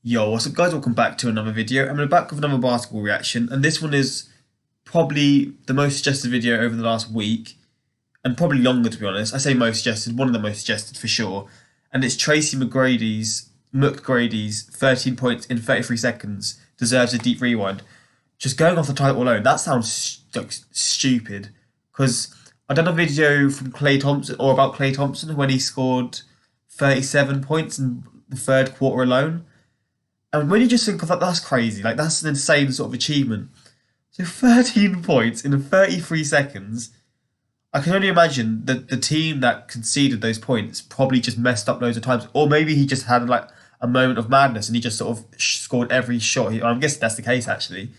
Yo, what's up guys, welcome back to another video. I'm back with another basketball reaction, and this one is probably the most suggested video over the last week, and probably longer to be honest. I say most suggested, one of the most suggested for sure. And it's Tracy McGrady's 13 points in 33 seconds deserves a deep rewind. Just going off the title alone, that sounds like stupid. Because I done a video from Klay Thompson, or about Klay Thompson, when he scored 37 points in the third quarter alone. And when you just think of that, that's crazy. Like, that's an insane sort of achievement. So 13 points in 33 seconds. I can only imagine that the team that conceded those points probably just messed up loads of times. Or maybe he just had like a moment of madness and he just sort of scored every shot. I'm guessing that's the case actually.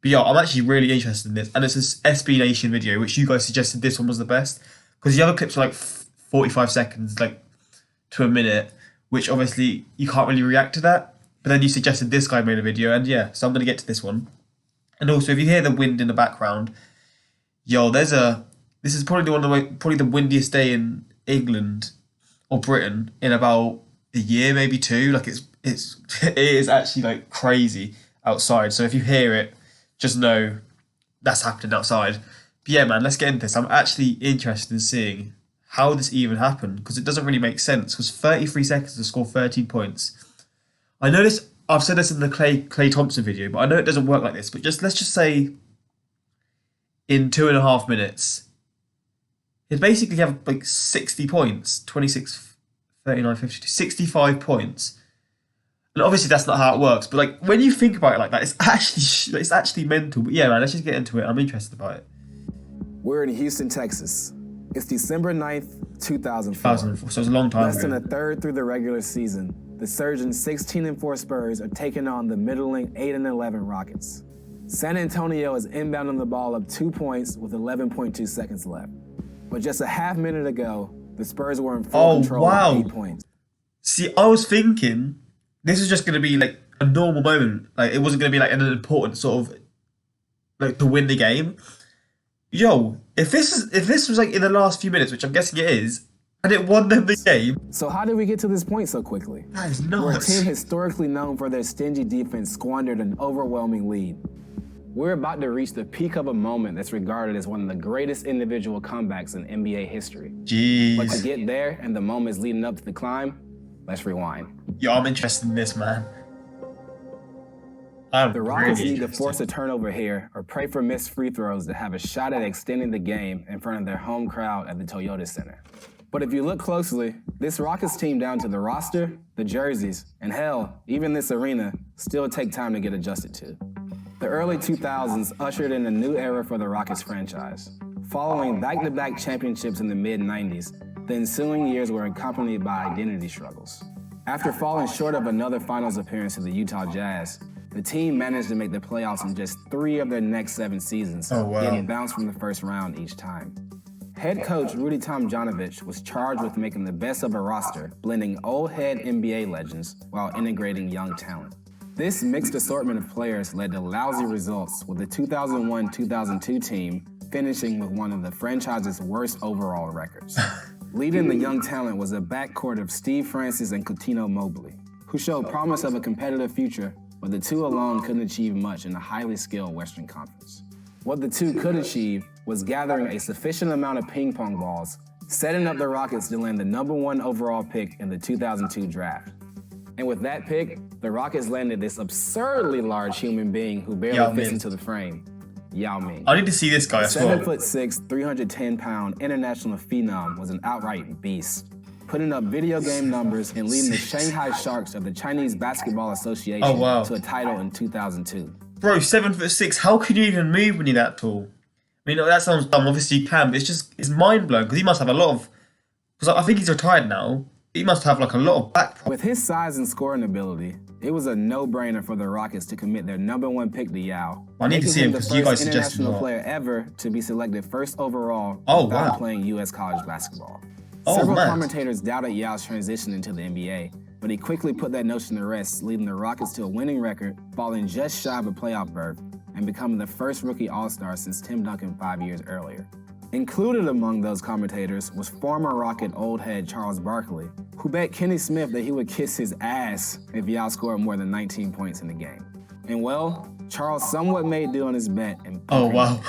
But yeah, I'm actually really interested in this. And it's this SB Nation video, which you guys suggested this one was the best. Because the other clips are like 45 seconds, like to a minute, which obviously you can't really react to that. But then you suggested this guy made a video, and yeah, so I'm going to get to this one. And also, if you hear the wind in the background, yo, this is probably probably the windiest day in England or Britain in about a year, maybe two. Like it is actually like crazy outside. So if you hear it, just know that's happening outside. But yeah, man, let's get into this. I'm actually interested in seeing how this even happened, because it doesn't really make sense. Because 33 seconds to score 13 points. I know this. I've said this in the Klay Thompson video, but I know it doesn't work like this. But let's just say, in 2.5 minutes, he'd basically have like 60 points, 26, 39, 52, 65 points. And obviously that's not how it works. But like when you think about it like that, it's actually mental. But yeah, man, let's just get into it. I'm interested about it. We're in Houston, Texas. It's December 9th, 2004. 2004, so it's a long time Less ago. than a third through the regular season, the surging 16-4 Spurs are taking on the middling 8-11 Rockets. San Antonio is inbounding the ball up 2 points with 11.2 seconds left. But just a half minute ago, the Spurs were in full control of 8 points. See, I was thinking this is just going to be like a normal moment. Like, it wasn't going to be like an important sort of like to win the game. Yo, if this was like in the last few minutes, which I'm guessing it is, and it won them the game. So how did we get to this point so quickly? That is nuts. We're a team historically known for their stingy defense squandered an overwhelming lead. We're about to reach the peak of a moment that's regarded as one of the greatest individual comebacks in NBA history. Jeez. But to get there and the moments leading up to the climb, let's rewind. Yo, I'm interested in this, man. The Rockets need to force a turnover here or pray for missed free throws to have a shot at extending the game in front of their home crowd at the Toyota Center. But if you look closely, this Rockets team down to the roster, the jerseys, and hell, even this arena, still take time to get adjusted to. The early 2000s ushered in a new era for the Rockets franchise. Following back-to-back championships in the mid-90s, the ensuing years were accompanied by identity struggles. After falling short of another finals appearance to the Utah Jazz, the team managed to make the playoffs in just 3 of their next 7 seasons, getting bounced from the first round each time. Head coach Rudy Tomjanovich was charged with making the best of a roster, blending old head NBA legends while integrating young talent. This mixed assortment of players led to lousy results, with the 2001-2002 team finishing with one of the franchise's worst overall records. Leading the young talent was a backcourt of Steve Francis and Coutinho Mobley, who showed promise of a competitive future, but the two alone couldn't achieve much in a highly skilled Western Conference. What the two could achieve was gathering a sufficient amount of ping pong balls, setting up the Rockets to land the #1 overall pick in the 2002 draft. And with that pick, the Rockets landed this absurdly large human being who barely fits into the frame, Yao Ming. I need to see this guy as well. 7'6", 310-pound international phenom was an outright beast, putting up video game numbers and leading the Shanghai Sharks of the Chinese Basketball Association to a title in 2002. Bro, 7'6", how can you even move when you're that tall? I mean, that sounds dumb, obviously you can, but it's mind-blowing, because he must have a lot of, because I think he's retired now, he must have like a lot of back problems. With his size and scoring ability, it was a no-brainer for the Rockets to commit their #1 pick to Yao. I need to see him, because you guys suggested international player ever to be selected first overall without playing U.S. college basketball. Several commentators doubted Yao's transition into the NBA, but he quickly put that notion to rest, leading the Rockets to a winning record, falling just shy of a playoff berth, and becoming the first rookie All-Star since Tim Duncan 5 years earlier. Included among those commentators was former Rocket old head Charles Barkley, who bet Kenny Smith that he would kiss his ass if Yao scored more than 19 points in the game. And well, Charles somewhat made do on his bet. And oh, wow.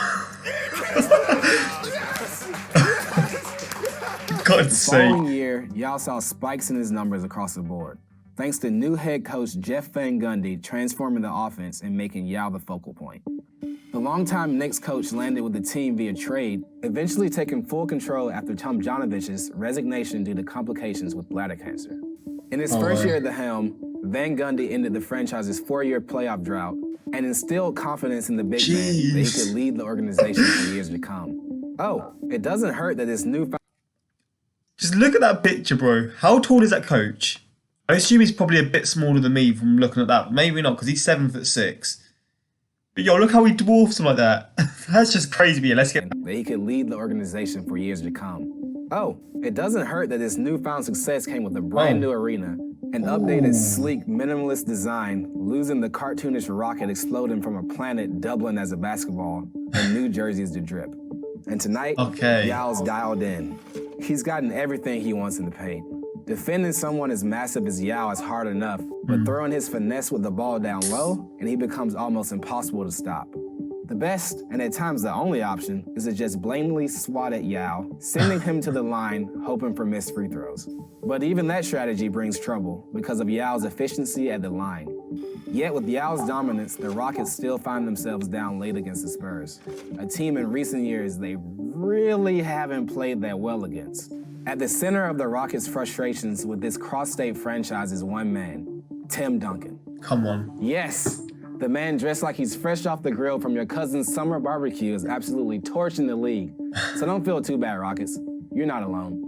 God's the sake. following year, Yao saw spikes in his numbers across the board, thanks to new head coach Jeff Van Gundy transforming the offense and making Yao the focal point. The longtime Knicks coach landed with the team via trade, eventually taking full control after Tom Janovich's resignation due to complications with bladder cancer. In his first year at the helm, Van Gundy ended the franchise's 4-year playoff drought and instilled confidence in the big man that he could lead the organization for years to come. Oh, it doesn't hurt that this new... Just look at that picture, bro. How tall is that coach? I assume he's probably a bit smaller than me from looking at that. Maybe not, because he's 7'6". But yo, look how he dwarfs him like that. That's just crazy. Yeah, let's get... that he could lead the organization for years to come. Oh, it doesn't hurt that this newfound success came with a brand new arena, an updated, sleek, minimalist design, losing the cartoonish rocket exploding from a planet doubling as a basketball, and new jerseys to drip. And tonight, Yao's dialed in. He's gotten everything he wants in the paint. Defending someone as massive as Yao is hard enough, but throwing his finesse with the ball down low, and he becomes almost impossible to stop. The best, and at times the only option, is to just blatantly swat at Yao, sending him to the line, hoping for missed free throws. But even that strategy brings trouble because of Yao's efficiency at the line. Yet with Yao's dominance, the Rockets still find themselves down late against the Spurs, a team in recent years they really haven't played that well against. At the center of the Rockets' frustrations with this cross-state franchise is one man, Tim Duncan. Come on. Yes, the man dressed like he's fresh off the grill from your cousin's summer barbecue is absolutely torching the league. So don't feel too bad, Rockets. You're not alone.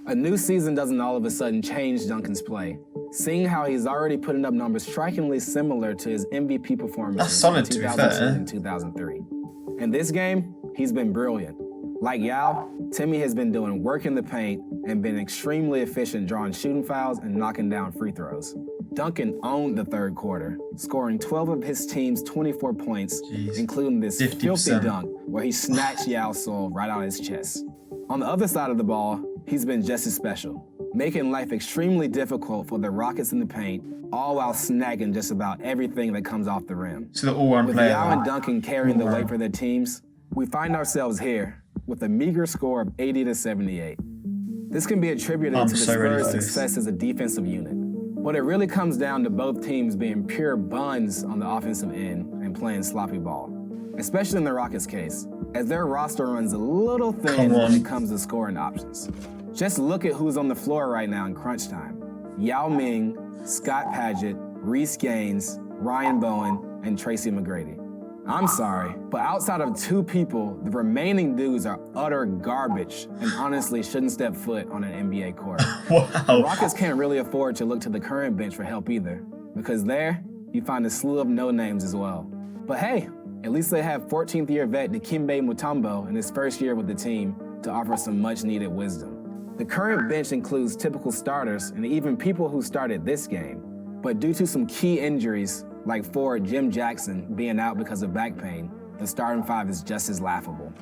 A new season doesn't all of a sudden change Duncan's play, seeing how he's already putting up numbers strikingly similar to his MVP performances in 2002 and 2003. In this game, he's been brilliant. Like Yao, Timmy has been doing work in the paint and been extremely efficient drawing shooting fouls and knocking down free throws. Duncan owned the third quarter, scoring 12 of his team's 24 points, including this 50%. filthy dunk where he snatched Yao's soul right out of his chest. On the other side of the ball, he's been just as special, making life extremely difficult for the Rockets in the paint, all while snagging just about everything that comes off the rim. So the all-round player. With Yao and Duncan carrying the weight for their teams, we find ourselves here with a meager score of 80-78. This can be attributed to the Spurs' success as a defensive unit, but it really comes down to both teams being pure buns on the offensive end and playing sloppy ball, especially in the Rockets' case, as their roster runs a little thin when it comes to scoring options. Just look at who's on the floor right now in crunch time. Yao Ming, Scott Padgett, Reese Gaines, Ryan Bowen, and Tracy McGrady. I'm sorry, but outside of two people, the remaining dudes are utter garbage and honestly shouldn't step foot on an NBA court. Wow. The Rockets can't really afford to look to the current bench for help either, because there, you find a slew of no-names as well. But hey, at least they have 14th-year vet Dikembe Mutombo in his first year with the team to offer some much-needed wisdom. The current bench includes typical starters and even people who started this game, but due to some key injuries, like forward Jim Jackson being out because of back pain, the starting five is just as laughable.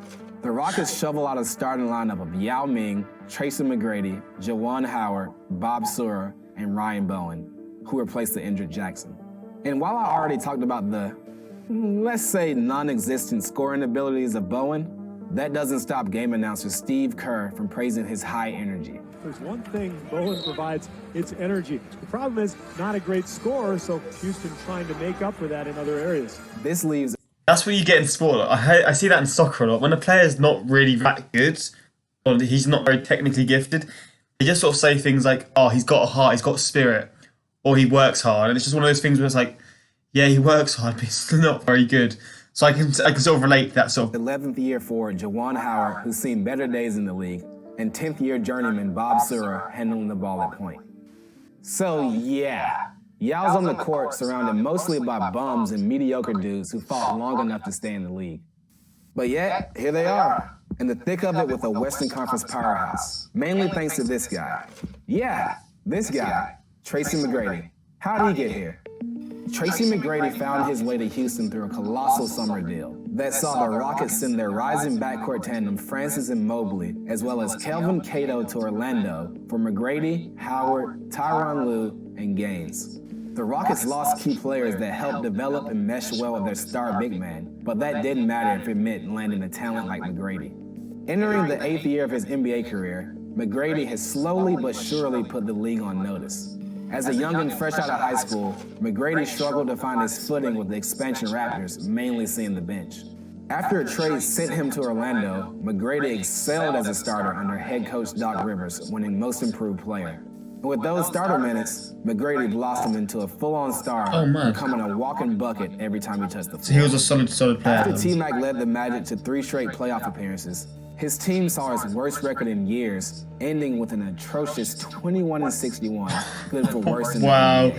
The Rockets shovel out a starting lineup of Yao Ming, Tracy McGrady, Juwan Howard, Bob Sura, and Ryan Bowen, who replaced the injured Jackson. And while I already talked about the, let's say, non-existent scoring abilities of Bowen, that doesn't stop game announcer Steve Kerr from praising his high energy. There's one thing Bowen provides, it's energy. The problem is not a great scorer, so Houston trying to make up for that in other areas. This leaves... That's what you get in sport. I see that in soccer a lot. When a player's not really that good, or he's not very technically gifted, they just sort of say things like, oh, he's got a heart, he's got spirit, or he works hard. And it's just one of those things where it's like, yeah, he works hard, but he's still not very good. So I can sort of relate to that sort of... 11th year forward Juwan Howard, who's seen better days in the league, and 10th year journeyman Bob Sura handling the ball at point. So yeah, Yao's on the court surrounded mostly by bums and mediocre dudes who fought long enough to stay in the league. But yet, here they are, in the thick of it with a Western Conference powerhouse, mainly thanks to this guy. Yeah, this guy, Tracy McGrady. How did he get here? Tracy McGrady found his way to Houston through a colossal summer deal. that saw the Rockets send their rising backcourt tandem Francis and Mobley, as well as Kelvin Cato to Orlando for McGrady, Howard, Tyronn Lue, and Gaines. The Rockets lost key players that helped develop and mesh well with their star big man, but that didn't matter if it meant landing a talent like McGrady. Entering the 8th year of his NBA career, McGrady has slowly but surely put the league on notice. As a youngin' fresh out of high school, McGrady struggled to find his footing with the expansion Raptors, mainly seeing the bench. After a trade sent him to Orlando, McGrady excelled as a starter under head coach Doc Rivers, winning Most Improved Player. And with those starter minutes, McGrady blossomed into a full-on star, becoming a walking bucket every time he touched the floor. So he was a solid player. After T-Mac led the Magic to 3 straight playoff appearances, his team saw its worst record in years, ending with an atrocious 21-61, good for worse than Wow.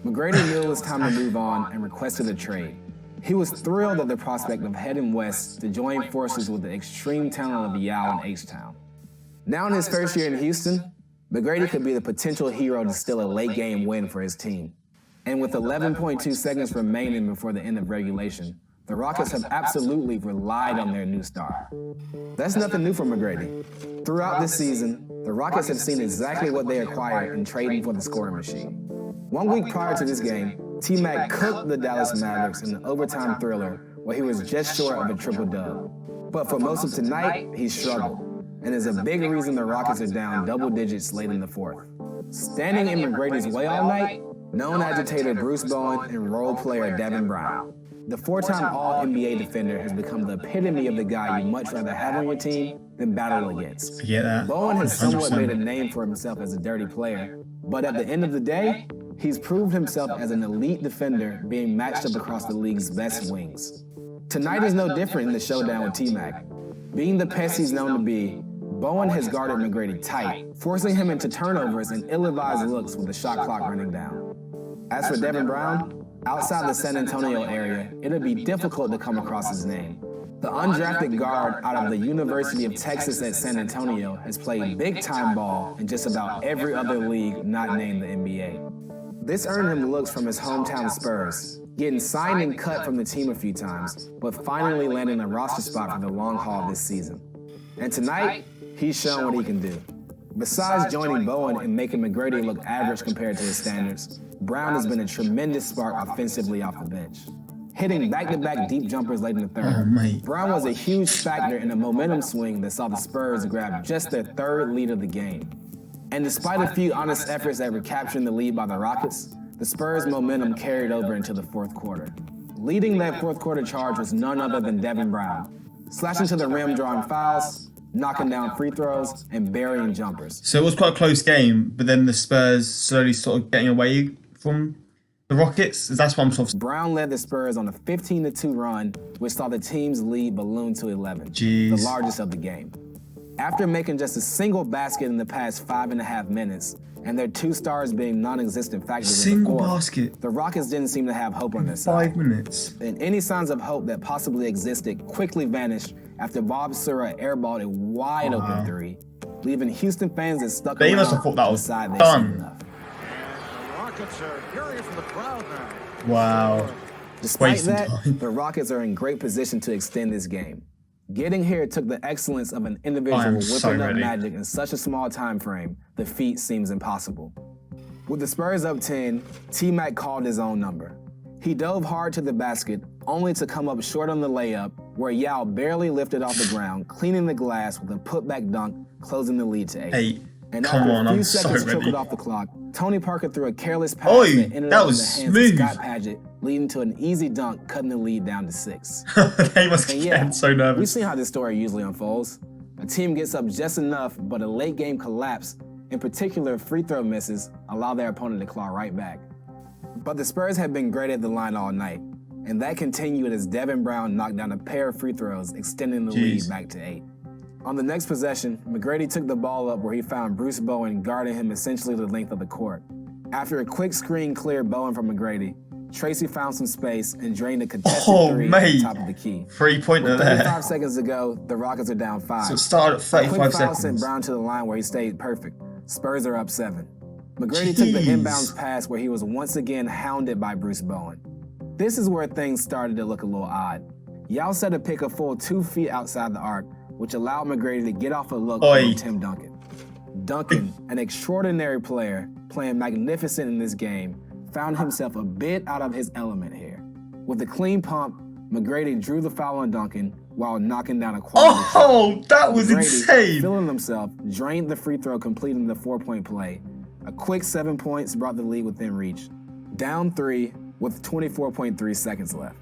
McGrady knew it was time to move on and requested a trade. He was thrilled at the prospect of heading west to join forces with the extreme talent of Yao and H-Town. Now in his first year in Houston, McGrady could be the potential hero to steal a late-game win for his team. And with 11.2 seconds remaining before the end of regulation, the Rockets have absolutely relied on their new star. That's nothing new for McGrady. Throughout this season, the Rockets have seen exactly what they acquired in trading for the scoring machine. 1 week prior to this game, T-Mac cooked the Dallas Mavericks in an overtime thriller where he was just short of a triple-dub. But for most of tonight, he struggled, and is a big reason the Rockets are down double digits late in the fourth. Standing in McGrady's way all night, known agitator Bruce Bowen and role player Devin Brown. The 4-time All-NBA defender has become the epitome of the guy you much rather have on your team than battle against. I get that. Bowen has 100%. somewhat made a name for himself as a dirty player, but at the end of the day, he's proved himself as an elite defender, being matched up across the league's best wings. Tonight is no different in the showdown with T-Mac. Being the pest he's known to be, Bowen has guarded McGrady tight, forcing him into turnovers and ill-advised looks with the shot clock running down. As for Devin Brown, outside the San Antonio area, it'll be difficult to come across his name. The undrafted guard out of the University of Texas at San Antonio has played big-time ball in just about every other league not named the NBA. This earned him looks from his hometown Spurs, getting signed and cut from the team a few times, but finally landing a roster spot for the long haul this season. And tonight, he's shown what he can do. Besides joining Bowen and making McGrady look average compared to his standards, Brown has been a tremendous spark offensively off the bench. Hitting back-to-back deep jumpers late in the third, Brown was a huge factor in a momentum swing that saw the Spurs grab just their 3rd lead of the game. And despite a few honest efforts at recapturing the lead by the Rockets, the Spurs' momentum carried over into the 4th quarter. Leading that 4th quarter charge was none other than Devin Brown, slashing to the rim, drawing fouls, knocking down free throws, and burying jumpers. So it was quite a close game, but then the Spurs slowly sort of getting away from the Rockets. That's what I'm sort of... Brown led the Spurs on a 15-2 run, which saw the team's lead balloon to 11, Jeez. the largest of the game. After making just a single basket in the past 5.5 minutes, and their 2 stars being non-existent factors in the Single fourth, basket. the Rockets didn't seem to have hope on their side. 5 minutes. And any signs of hope that possibly existed quickly vanished after Bob Sura airballed a wide-open 3, leaving Houston fans that stuck They around must have thought that was decide they'd done. seen enough. Rockets are hearing from the crowd now. Wow. Despite Wasting that, time. the Rockets are in great position to extend this game. Getting here took the excellence of an individual I am whipping so up ready. magic in such a small time frame. The feat seems impossible. With the Spurs up 10, T-Mac called his own number. He dove hard to the basket, only to come up short on the layup, where Yao barely lifted off the ground, cleaning the glass with a putback dunk, closing the lead to 8. 8. And Come after on, a few I'm so seconds ready. trickled off the clock, Tony Parker threw a careless pass Oi, that ended that up in was the hands smooth. of Scott Padgett, leading to an easy dunk, cutting the lead down to 6. They must And get yeah, so we've nervous. seen how this story usually unfolds. A team gets up just enough, but a late game collapse, in particular free throw misses, allow their opponent to claw right back. But the Spurs have been great at the line all night, and that continued as Devin Brown knocked down a pair of free throws, extending the lead back to 8. On the next possession, McGrady took the ball up where he found Bruce Bowen guarding him essentially the length of the court. After a quick screen cleared Bowen from McGrady, Tracy found some space and drained a contested 3 at the top of the key. 3-pointer With there. 35 seconds to go, the Rockets are down 5. So it started at A 35 quick foul seconds. sent Brown to the line where he stayed perfect. Spurs are up 7. McGrady took the Jeez. inbounds pass where he was once again hounded by Bruce Bowen. This is where things started to look a little odd. Yao set a pick a full 2 feet outside the arc, which allowed McGrady to get off a look Oi. on Tim Duncan. Duncan, an extraordinary player, playing magnificent in this game, found himself a bit out of his element here. With a clean pump, McGrady drew the foul on Duncan while knocking down a quality shot. Oh, that was McGrady, insane. feeling himself, drained the free throw, completing the 4-point play. A quick 7 points brought the lead within reach. Down 3 with 24.3 seconds left.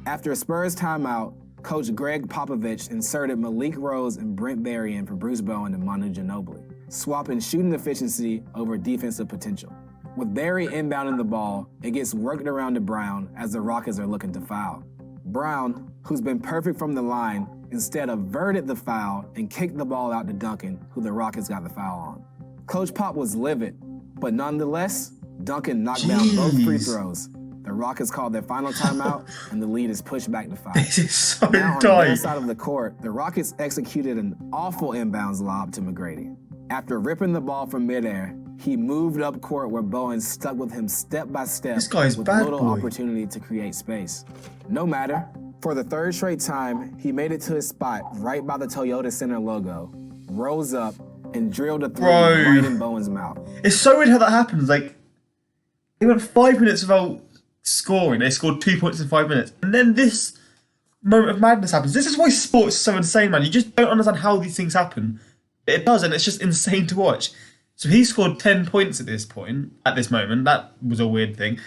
After a Spurs timeout, Coach Greg Popovich inserted Malik Rose and Brent Berry in for Bruce Bowen and Manu Ginobili, swapping shooting efficiency over defensive potential. With Berry inbounding the ball, it gets worked around to Brown as the Rockets are looking to foul. Brown, who's been perfect from the line, instead averted the foul and kicked the ball out to Duncan, who the Rockets got the foul on. Coach Pop was livid, but nonetheless, Duncan knocked down both free throws. The Rockets called their final timeout, and the lead is pushed back to 5. This is so Now on their tight. side of the court, the Rockets executed an awful inbounds lob to McGrady. After ripping the ball from midair, he moved up court where Bowen stuck with him step by step This guy's with bad little boy. opportunity to create space. No matter, for the 3rd straight time, he made it to his spot right by the Toyota Center logo, rose up, and drilled a 3 Bro. right in Bowen's mouth. It's so weird how that happens. Like, they went 5 minutes without scoring. They scored 2 points in 5 minutes. And then this moment of madness happens. This is why sports is so insane, man. You just don't understand how these things happen. But it does, and it's just insane to watch. So he scored 10 points at this moment. That was a weird thing.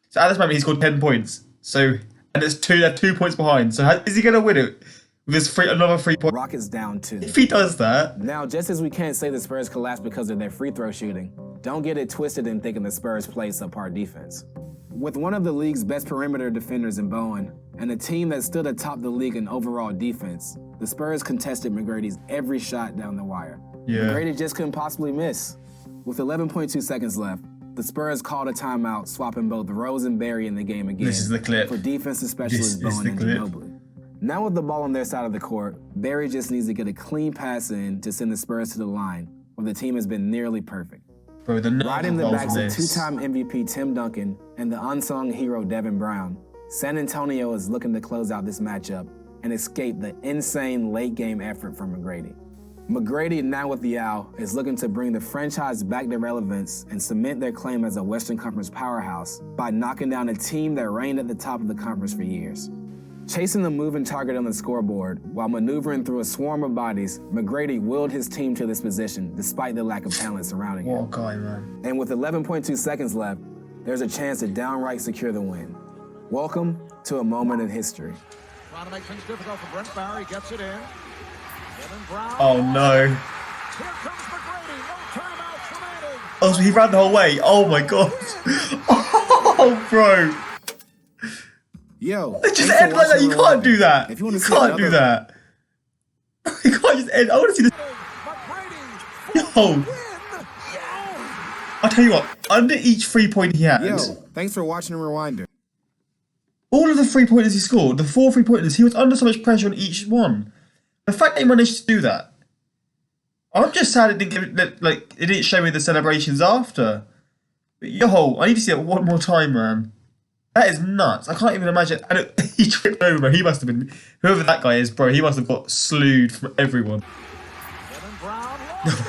So at this moment, he scored 10 points. So, and they're 2 points behind. So is he going to win it with his another 3 points? Rockets down 2. If he does that, Now, just as we can't say the Spurs collapsed because of their free throw shooting, don't get it twisted in thinking the Spurs played subpar defense. With one of the league's best perimeter defenders in Bowen, and a team that stood atop the league in overall defense, the Spurs contested McGrady's every shot down the wire. Yeah. McGrady just couldn't possibly miss. With 11.2 seconds left, the Spurs called a timeout, swapping both Rose and Berry in the game again This is the clip. for defensive specialist This is Bowen the and clip. Ginobili. Now with the ball on their side of the court, Berry just needs to get a clean pass in to send the Spurs to the line, where the team has been nearly perfect. bro, the Riding the nerve backs of of this. 2-time MVP Tim Duncan and the unsung hero Devin Brown, San Antonio is looking to close out this matchup and escape the insane late-game effort from McGrady. McGrady, now with the Yao, is looking to bring the franchise back to relevance and cement their claim as a Western Conference powerhouse by knocking down a team that reigned at the top of the conference for years. Chasing the moving target on the scoreboard while maneuvering through a swarm of bodies, McGrady willed his team to this position despite the lack of talent surrounding him. What a guy, man. And with 11.2 seconds left, there's a chance to downright secure the win. Welcome to a moment in history. Trying to make things difficult for Brent Barry, gets it in. Devin Brown. Oh no. Here comes McGrady, no timeouts remaining. Oh, so he ran the whole way. Oh my god. Oh, bro. Yo, It just thanks for end like that. watching You can't do that. If you want You to see can't do another- that. You can't just end. I want to see this. McGrady. Yo. Win. I'll tell you what. Under each 3-point he had, Yo, thanks for watching the Rewinder. all of the 3-pointers he scored, the 4 3-pointers, he was under so much pressure on each one. The fact that he managed to do that, I'm just sad it didn't give it, like, it didn't show me the celebrations after. But yo, I need to see it one more time, man. That is nuts. I can't even imagine. He tripped over, bro. He must have been, whoever that guy is, bro, he must have got slewed from everyone. Devin Brown.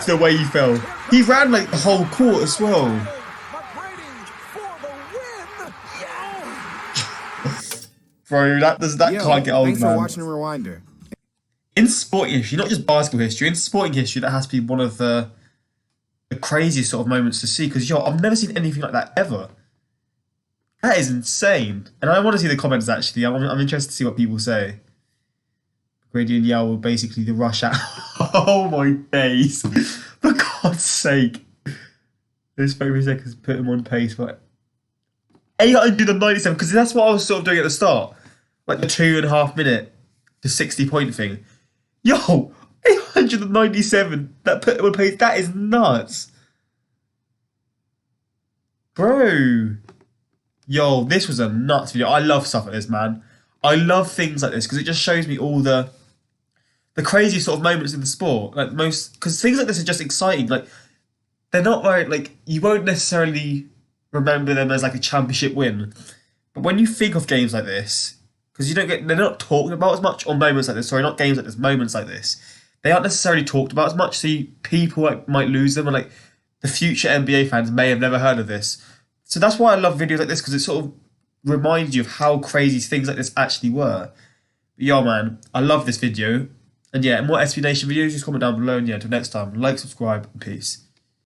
The way he fell. He ran like the whole court as well. McGrady for the win. Bro, that can't get old, thanks man. for watching the Rewinder. In sporting history, not just basketball history, in sporting history, that has to be one of the craziest sort of moments to see. Because, yo, I've never seen anything like that ever. That is insane. And I want to see the comments, actually. I'm interested to see what people say. Grady and Yao were basically the rush out. Oh, my days. For God's sake. Those 30 seconds put him on pace. But 897, because that's what I was sort of doing at the start. Like the 2.5 minute to 60-point thing. Yo, 897. That put him on pace. That is nuts. Bro. Yo, this was a nuts video. I love stuff like this, man. I love things like this because it just shows me all the crazy sort of moments in the sport. Like because things like this are just exciting. Like they're not very, like, you won't necessarily remember them as like a championship win. But when you think of games like this, because they're not talked about as much on moments like this. Sorry, not games like this, moments like this. They aren't necessarily talked about as much, so people might lose them, and like the future NBA fans may have never heard of this. So that's why I love videos like this, because it sort of reminds you of how crazy things like this actually were. But yo, man, I love this video. And yeah, more SB Nation videos, just comment down below. And yeah, until next time, like, subscribe, and peace.